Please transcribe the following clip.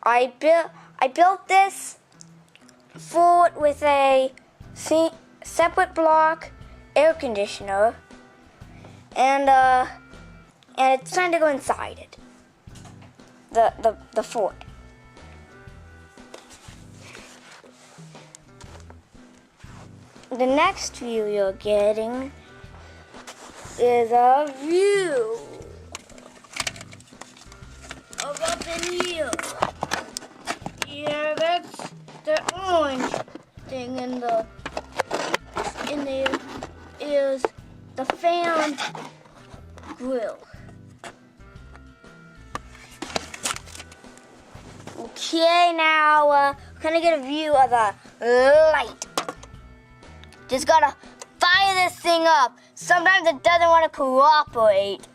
I built this fort with a separate block air conditioner, and it's time to go inside it. The fort. The next view you're getting is a view of up in here. Yeah, that's the orange thing in there is the fan grill. Okay, now we're gonna get a view of the light. Just gotta fire this thing up. Sometimes it doesn't want to cooperate.